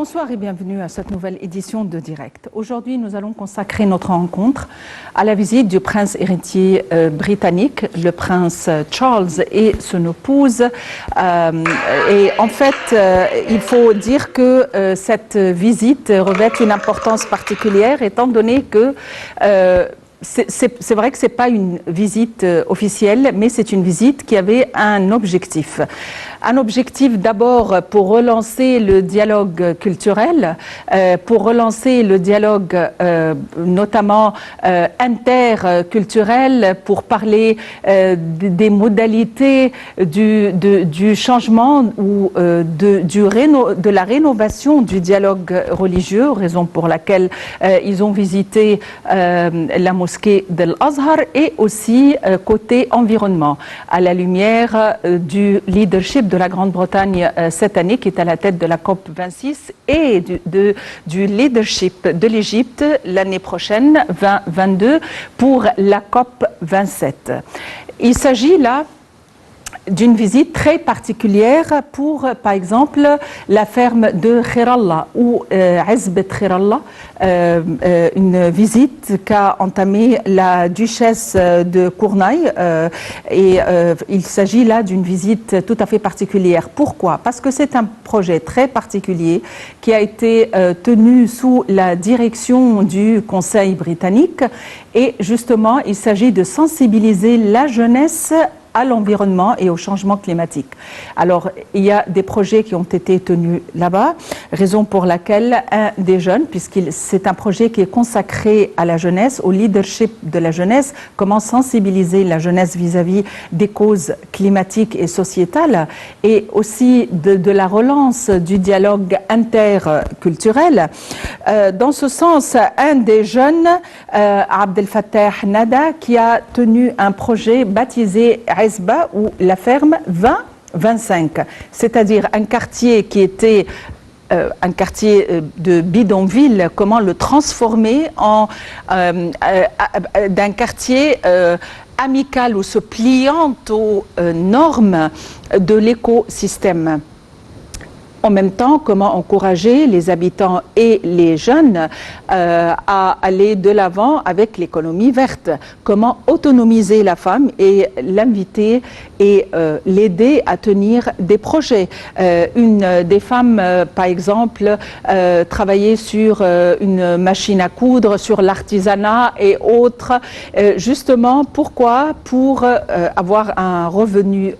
Bonsoir et bienvenue à cette nouvelle édition de Direct. Aujourd'hui, nous allons consacrer notre rencontre à la visite du prince héritier britannique, le prince Charles et son épouse. Et en fait, il faut dire que cette visite revêt une importance particulière étant donné que c'est vrai que ce n'est pas une visite officielle, mais c'est une visite qui avait un objectif. Un objectif d'abord pour relancer le dialogue culturel, pour relancer le dialogue notamment interculturel, pour parler des modalités du changement ou de la rénovation du dialogue religieux, raison pour laquelle ils ont visité la mosquée d'Al-Azhar, et aussi côté environnement, à la lumière du leadership de la Grande-Bretagne cette année, qui est à la tête de la COP 26, et du leadership de l'Égypte l'année prochaine, 2022, pour la COP 27. Il s'agit là d'une visite très particulière pour, par exemple, la ferme de Khirallah ou Azbet Khirallah, une visite qu'a entamée la duchesse de Cournaille, et il s'agit là d'une visite tout à fait particulière. Pourquoi? Parce que c'est un projet très particulier qui a été tenu sous la direction du Conseil britannique, et justement il s'agit de sensibiliser la jeunesse à l'environnement et au changement climatique. Alors, il y a des projets qui ont été tenus là-bas, raison pour laquelle un des jeunes, puisque c'est un projet qui est consacré à la jeunesse, au leadership de la jeunesse, comment sensibiliser la jeunesse vis-à-vis des causes climatiques et sociétales, et aussi de la relance du dialogue interculturel. Dans ce sens, un des jeunes, Abdel Fattah Nada, qui a tenu un projet baptisé Azba, ou la ferme 2025, c'est-à-dire un quartier qui était un quartier de bidonville, comment le transformer en d'un quartier amical ou se pliant aux normes de l'écosystème. En même temps, comment encourager les habitants et les jeunes à aller de l'avant avec l'économie verte. Comment autonomiser la femme et l'inviter et l'aider à tenir des projets. Une des femmes, par exemple, travailler sur une machine à coudre, sur l'artisanat et autres. Justement, pourquoi? Pour avoir un revenu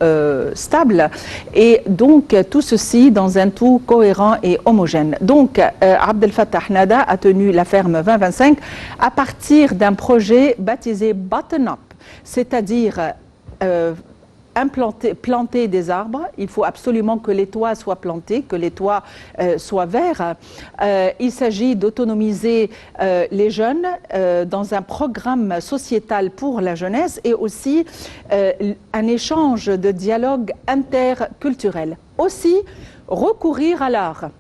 stable. Et donc, tout ceci dans un tout cohérent et homogène. Donc, Abdel Fattah Nada a tenu la ferme 2025 à partir d'un projet baptisé Button-up, c'est-à-dire planter des arbres. Il faut absolument que les toits soient plantés, que les toits soient verts. Il s'agit d'autonomiser les jeunes dans un programme sociétal pour la jeunesse, et aussi un échange de dialogue interculturel. Aussi, recourir à l'art,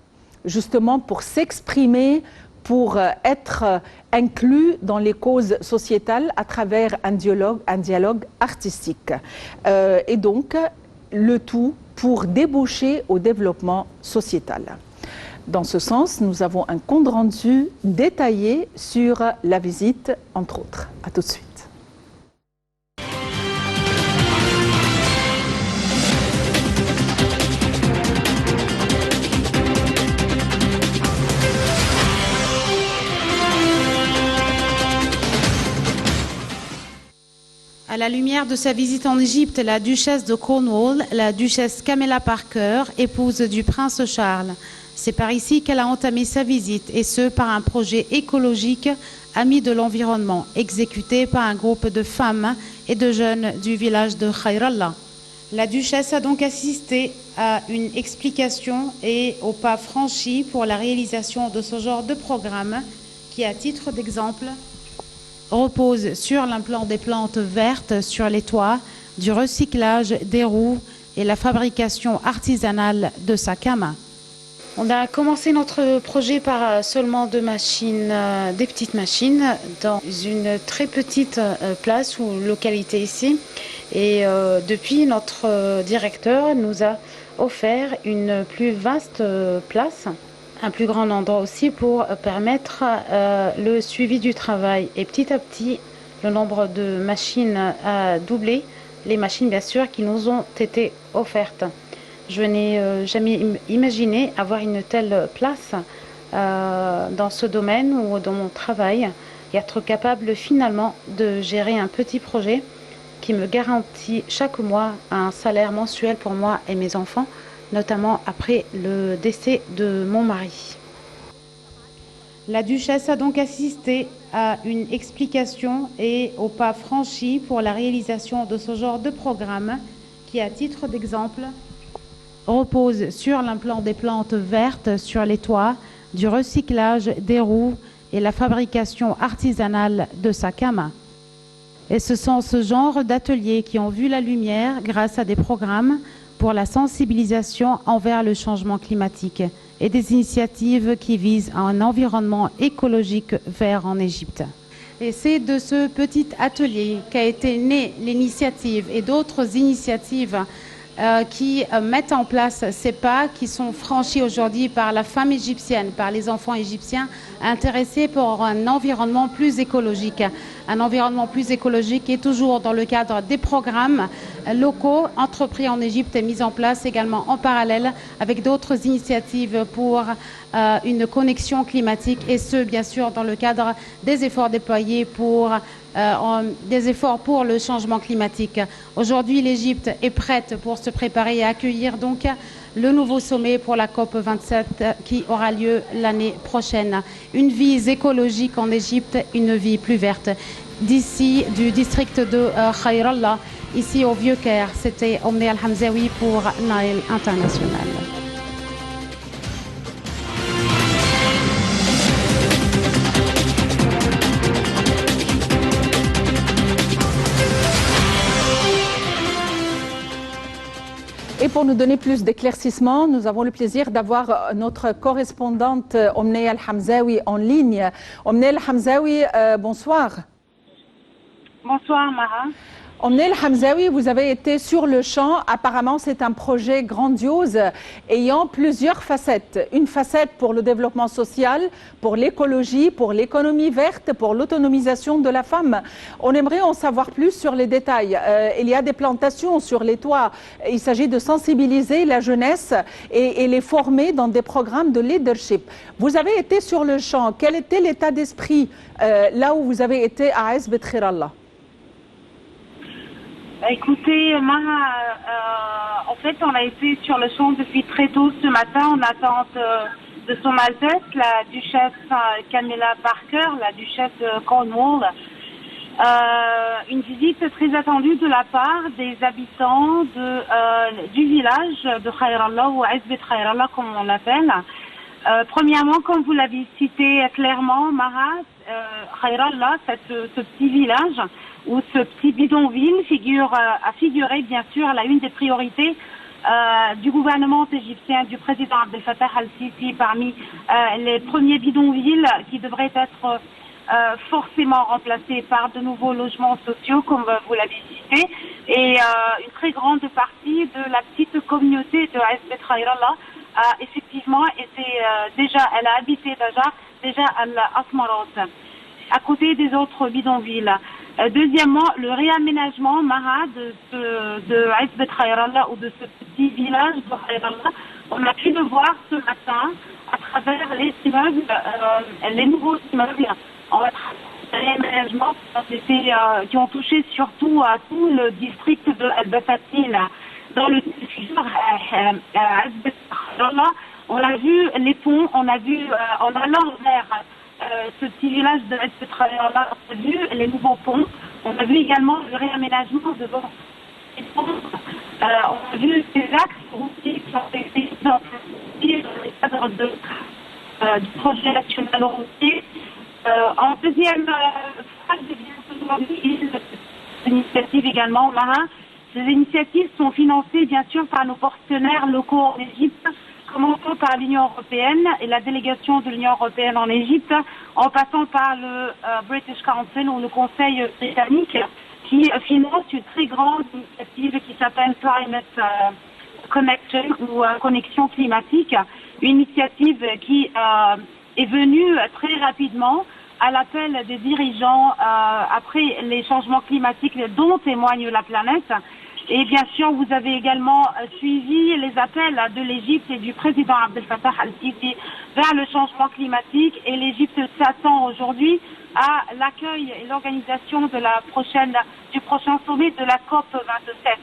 justement pour s'exprimer, pour être inclus dans les causes sociétales à travers un dialogue artistique. Et donc, le tout pour déboucher au développement sociétal. Dans ce sens, nous avons un compte rendu détaillé sur la visite, entre autres. À tout de suite. À la lumière de sa visite en Égypte, la duchesse de Cornwall, la duchesse Camilla Parker, épouse du prince Charles. C'est par ici qu'elle a entamé sa visite, et ce par un projet écologique Amis de l'environnement, exécuté par un groupe de femmes et de jeunes du village de Khirallah. La duchesse a donc assisté à une explication et au pas franchi pour la réalisation de ce genre de programme qui, à titre d'exemple, repose sur l'implant des plantes vertes sur les toits, du recyclage des roues et la fabrication artisanale de sacs à main. On a commencé notre projet par seulement deux machines, des petites machines, dans une très petite place ou localité ici. Et depuis, notre directeur nous a offert une plus vaste place un plus grand endroit aussi pour permettre le suivi du travail. Et petit à petit, le nombre de machines a doublé, les machines bien sûr qui nous ont été offertes. Je n'ai jamais imaginé avoir une telle place dans ce domaine ou dans mon travail et être capable finalement de gérer un petit projet qui me garantit chaque mois un salaire mensuel pour moi et mes enfants, notamment après le décès de mon mari. La duchesse a donc assisté à une explication et au pas franchi pour la réalisation de ce genre de programme qui, à titre d'exemple, repose sur l'implant des plantes vertes sur les toits, du recyclage des roues et la fabrication artisanale de sacs à main. Et ce sont ce genre d'ateliers qui ont vu la lumière grâce à des programmes pour la sensibilisation envers le changement climatique et des initiatives qui visent un environnement écologique vert en Égypte. Et c'est de ce petit atelier qu'a été née l'initiative et d'autres initiatives qui mettent en place ces pas qui sont franchis aujourd'hui par la femme égyptienne, par les enfants égyptiens intéressés pour un environnement plus écologique. Un environnement plus écologique est toujours dans le cadre des programmes locaux entrepris en Égypte et mis en place également en parallèle avec d'autres initiatives pour une connexion climatique et ce, bien sûr, dans le cadre des efforts déployés pour le changement climatique. Aujourd'hui, l'Égypte est prête pour se préparer à accueillir donc le nouveau sommet pour la COP27 qui aura lieu l'année prochaine. Une vie écologique en Égypte, une vie plus verte. D'ici, du district de Khairallah, ici au Vieux-Caire, c'était Omni Al-Hamzaoui pour Nile International. Et pour nous donner plus d'éclaircissements, nous avons le plaisir d'avoir notre correspondante Omni Al-Hamzaoui en ligne. Omni Al-Hamzaoui, bonsoir. Bonsoir Mara. Omni Al-Hamzaoui, vous avez été sur le champ. Apparemment, c'est un projet grandiose ayant plusieurs facettes. Une facette pour le développement social, pour l'écologie, pour l'économie verte, pour l'autonomisation de la femme. On aimerait en savoir plus sur les détails. Il y a des plantations sur les toits. Il s'agit de sensibiliser la jeunesse et les former dans des programmes de leadership. Vous avez été sur le champ. Quel était l'état d'esprit là où vous avez été à Azbet Khirallah? Écoutez, Mara, en fait, on a été sur le champ depuis très tôt ce matin en attente de Son Altesse, la duchesse Camilla Parker, la duchesse de Cornwall. Une visite très attendue de la part des habitants du village de Khairallah ou Azbet Khairallah comme on l'appelle. Premièrement, comme vous l'avez cité clairement, Mara, Khairallah, ce petit village où ce petit bidonville a figuré bien sûr à la une des priorités du gouvernement égyptien, du président Abdel Fattah al-Sisi, parmi les premiers bidonvilles qui devraient être forcément remplacés par de nouveaux logements sociaux, comme vous l'avez cité, et une très grande partie de la petite communauté de Azbet Khairallah a effectivement été elle a habité déjà à l'Asmarat, à côté des autres bidonvilles. Deuxièmement, le réaménagement Mara de Azbet Khairallah ou de ce petit village de Khairallah, on a pu le voir ce matin à travers les immeubles, les nouveaux immeubles, réaménagement qui ont touché surtout à tout le district de Al-Basatil. Dans le Azbet Khairallah, on a vu les ponts, on a vu en allant vers ce petit village de Azbet Khairallah, on a vu les nouveaux ponts, on a vu également le réaménagement devant les ponts, on a vu ces axes routiers qui ont été dans le cadre du projet national routier. En deuxième phase, aujourd'hui, initiative également, Mara. Ces initiatives sont financées bien sûr par nos partenaires locaux en Égypte, commençant par l'Union européenne et la délégation de l'Union européenne en Égypte, en passant par le British Council ou le Conseil britannique, qui finance une très grande initiative qui s'appelle Climate Connection ou Connexion climatique, initiative qui est venue très rapidement à l'appel des dirigeants après les changements climatiques dont témoigne la planète. Et bien sûr, vous avez également suivi les appels de l'Égypte et du président Abdel Fattah al-Sisi vers le changement climatique. Et l'Égypte s'attend aujourd'hui à l'accueil et l'organisation de du prochain sommet de la COP 27.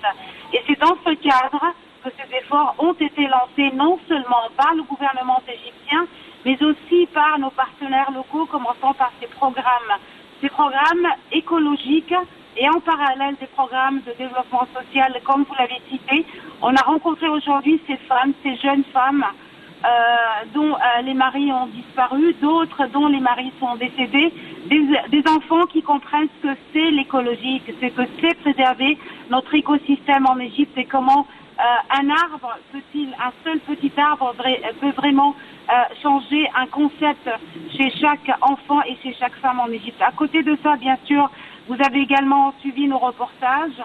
Et c'est dans ce cadre que ces efforts ont été lancés non seulement par le gouvernement égyptien, mais aussi par nos partenaires locaux, commençant par ces programmes écologiques et en parallèle des programmes de développement social, comme vous l'avez cité. On a rencontré aujourd'hui ces femmes, ces jeunes femmes dont les maris ont disparu, d'autres dont les maris sont décédés, des enfants qui comprennent ce que c'est l'écologie, ce que c'est préserver notre écosystème en Égypte et comment un seul petit arbre peut vraiment changer un concept chez chaque enfant et chez chaque femme en Égypte. À côté de ça, bien sûr, vous avez également suivi nos reportages,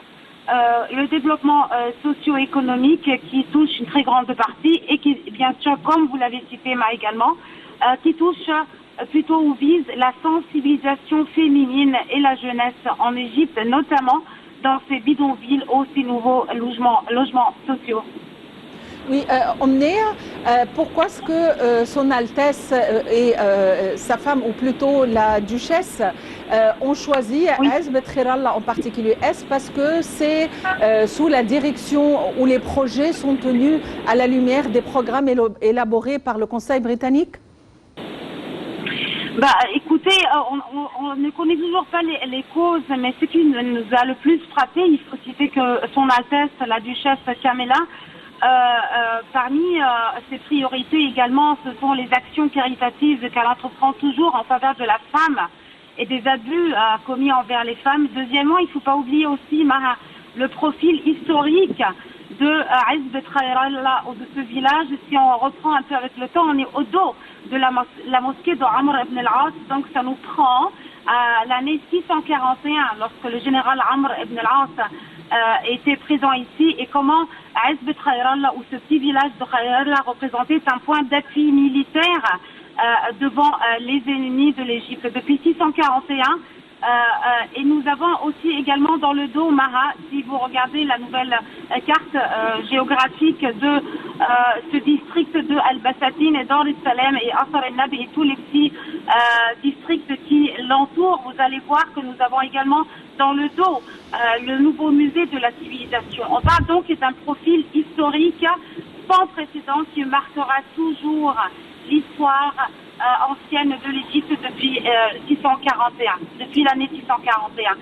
le développement socio-économique qui touche une très grande partie et qui, bien sûr, comme vous l'avez cité, également, qui touche plutôt ou vise la sensibilisation féminine et la jeunesse en Égypte, notamment dans ces bidonvilles aux ces nouveaux logements sociaux. Oui, Omnia, pourquoi est-ce que Son Altesse et sa femme, ou plutôt la duchesse, ont choisi Hezb Khairallah en particulier? Est-ce parce que c'est sous la direction où les projets sont tenus à la lumière des programmes élaborés par le Conseil britannique? Écoutez, on ne connaît toujours pas les causes, mais ce qui nous a le plus frappé, il faut citer que Son Altesse, la duchesse Camilla, parmi ses priorités également, ce sont les actions caritatives qu'elle entreprend toujours en faveur de la femme et des abus commis envers les femmes. Deuxièmement, il ne faut pas oublier aussi le profil historique de Hezb Khairallah ou de ce village. Si on reprend un peu avec le temps, on est au dos de la mosquée de Amr ibn al-As, donc ça nous prend à l'année 641, lorsque le général Amr ibn al-As était présent ici, et comment Hezb Khairallah, ou ce petit village de Khairallah, représentait un point d'appui militaire devant les ennemis de l'Égypte depuis 641. Et nous avons aussi également dans le dos, si vous regardez la nouvelle carte géographique de ce district de Al-Bassatine et Dar es-Salem et Asar el-Nabi et tous les petits districts qui l'entourent, vous allez voir que nous avons également dans le dos le nouveau musée de la civilisation. On parle donc d'un profil historique sans précédent qui marquera toujours l'histoire ancienne de l'Égypte depuis 641, depuis l'année 641.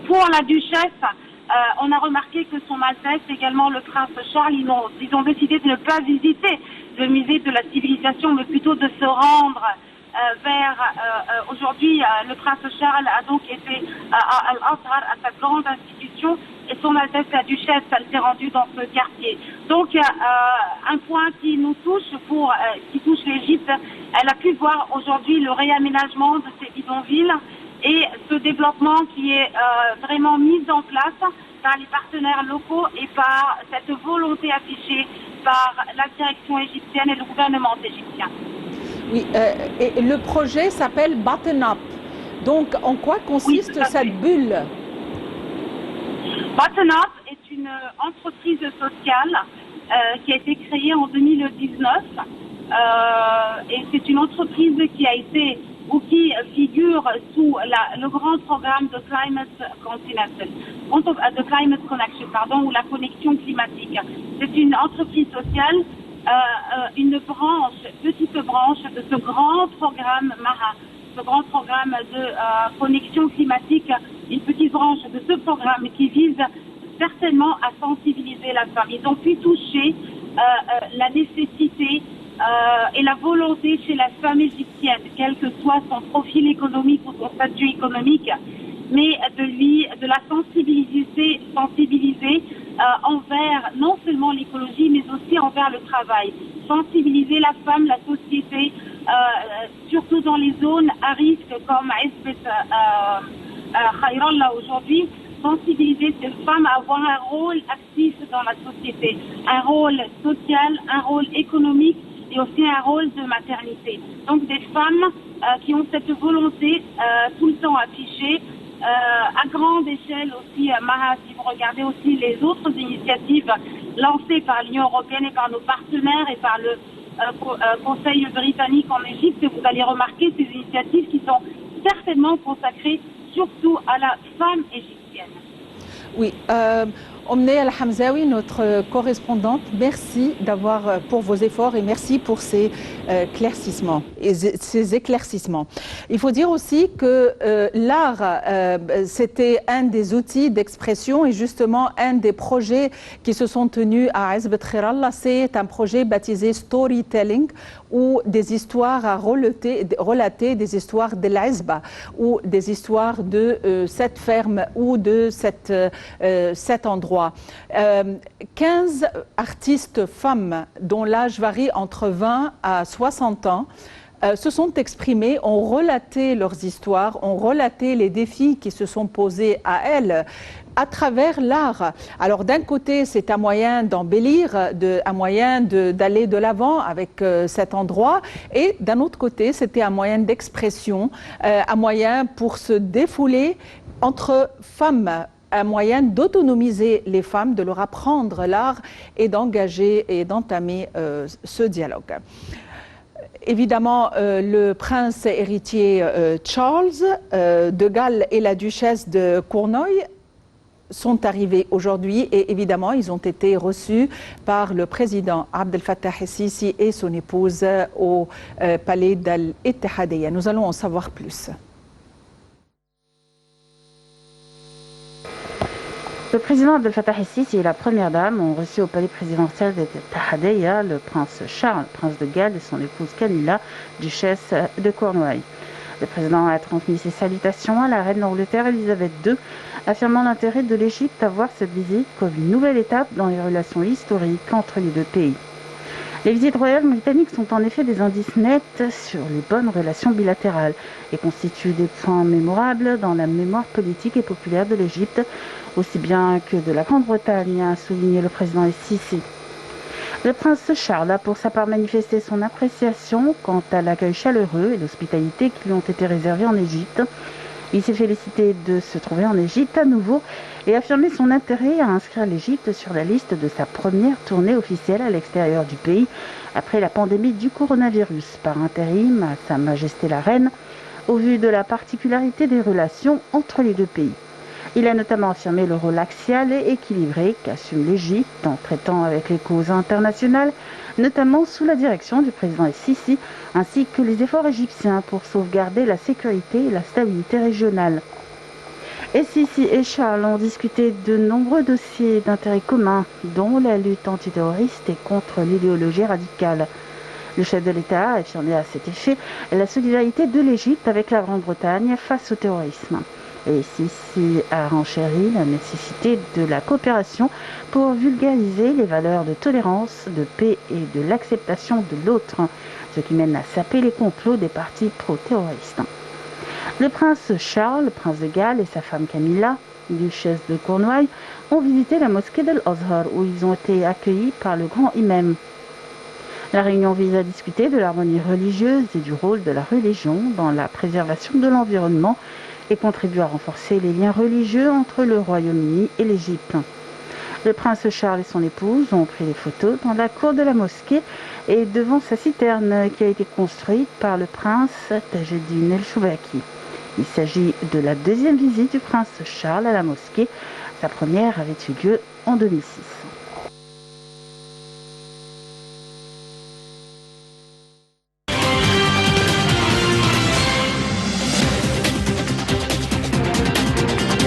Pour la duchesse, on a remarqué que Son Altesse, également le prince Charles, ils ont décidé de ne pas visiter le musée de la civilisation, mais plutôt de se rendre vers aujourd'hui le prince Charles a donc été à Al-Azhar, à sa grande institution, et Son Altesse la Duchesse, elle s'est rendue dans ce quartier. Donc un point qui nous touche, qui touche l'Égypte, elle a pu voir aujourd'hui le réaménagement de ces bidonvilles et ce développement qui est vraiment mis en place par les partenaires locaux et par cette volonté affichée par la direction égyptienne et le gouvernement égyptien. Oui, et le projet s'appelle Button Up. Donc, en quoi consiste cette bulle? Button Up est une entreprise sociale qui a été créée en 2019 et c'est une entreprise qui a été ou qui figure sous le grand programme de Climate Connection, ou la connexion climatique. C'est une entreprise sociale, une petite branche de ce grand programme ce grand programme de connexion climatique, une petite branche de ce programme qui vise certainement à sensibiliser la femme. Ils ont pu toucher la nécessité et la volonté chez la femme égyptienne, quel que soit son profil économique ou son statut économique, mais de la sensibiliser envers non seulement l'écologie, mais aussi envers le travail. Sensibiliser la femme, la société, surtout dans les zones à risque comme Hezb Khairallah aujourd'hui, sensibiliser ces femmes à avoir un rôle actif dans la société, un rôle social, un rôle économique et aussi un rôle de maternité. Donc des femmes qui ont cette volonté tout le temps affichée, à grande échelle aussi, Maha, si vous regardez aussi les autres initiatives lancées par l'Union européenne et par nos partenaires et par le Conseil britannique en Égypte, vous allez remarquer ces initiatives qui sont certainement consacrées surtout à la femme égyptienne. Oui, Omne Al-Hamzaoui, notre correspondante, merci pour vos efforts et merci pour ces éclaircissements. Il faut dire aussi que l'art, c'était un des outils d'expression et justement un des projets qui se sont tenus à Azbet Khirallah. C'est un projet baptisé Storytelling, ou des histoires à relater des histoires de l'Azba ou des histoires de cette ferme ou de cet endroit. 15 artistes femmes dont l'âge varie entre 20 à 60 ans se sont exprimés, ont relaté leurs histoires, ont relaté les défis qui se sont posés à elles à travers l'art. Alors d'un côté, c'est un moyen d'embellir, un moyen d'aller de l'avant avec cet endroit, et d'un autre côté, c'était un moyen d'expression, un moyen pour se défouler entre femmes, un moyen d'autonomiser les femmes, de leur apprendre l'art et d'engager et d'entamer ce dialogue. Évidemment, le prince héritier Charles de Galles et la duchesse de Cornouailles sont arrivés aujourd'hui et évidemment, ils ont été reçus par le président Abdel Fattah el-Sisi et son épouse au palais d'Al-Ittihadiyya. Nous allons en savoir plus. Le président Abdel Fattah el-Sisi et la première dame ont reçu au palais présidentiel d'Al-Ittihadiyya le prince Charles, prince de Galles, et son épouse Camilla, duchesse de Cornouailles. Le président a transmis ses salutations à la reine d'Angleterre Elisabeth II, affirmant l'intérêt de l'Égypte à voir cette visite comme une nouvelle étape dans les relations historiques entre les deux pays. Les visites royales britanniques sont en effet des indices nets sur les bonnes relations bilatérales et constituent des points mémorables dans la mémoire politique et populaire de l'Égypte, aussi bien que de la Grande-Bretagne, a souligné le président el-Sisi. Le prince Charles a pour sa part manifesté son appréciation quant à l'accueil chaleureux et l'hospitalité qui lui ont été réservés en Égypte. Il s'est félicité de se trouver en Égypte à nouveau et affirmé son intérêt à inscrire l'Égypte sur la liste de sa première tournée officielle à l'extérieur du pays après la pandémie du coronavirus par intérim à Sa Majesté la Reine au vu de la particularité des relations entre les deux pays. Il a notamment affirmé le rôle axial et équilibré qu'assume l'Égypte en traitant avec les causes internationales, notamment sous la direction du président el-Sisi, ainsi que les efforts égyptiens pour sauvegarder la sécurité et la stabilité régionale. El-Sisi et Charles ont discuté de nombreux dossiers d'intérêt commun, dont la lutte antiterroriste et contre l'idéologie radicale. Le chef de l'État a affirmé à cet effet la solidarité de l'Égypte avec la Grande-Bretagne face au terrorisme. Et Sisi a renchéri la nécessité de la coopération pour vulgariser les valeurs de tolérance, de paix et de l'acceptation de l'autre, ce qui mène à saper les complots des partis pro-terroristes. Le prince Charles, prince de Galles, et sa femme Camilla, duchesse de Cornouailles, ont visité la mosquée d'Al-Azhar où ils ont été accueillis par le grand imam. La réunion vise à discuter de l'harmonie religieuse et du rôle de la religion dans la préservation de l'environnement et contribue à renforcer les liens religieux entre le Royaume-Uni et l'Égypte. Le prince Charles et son épouse ont pris des photos dans la cour de la mosquée et devant sa citerne qui a été construite par le prince Tajeddin el-Choubaki. Il s'agit de la deuxième visite du prince Charles à la mosquée. Sa première avait eu lieu en 2006.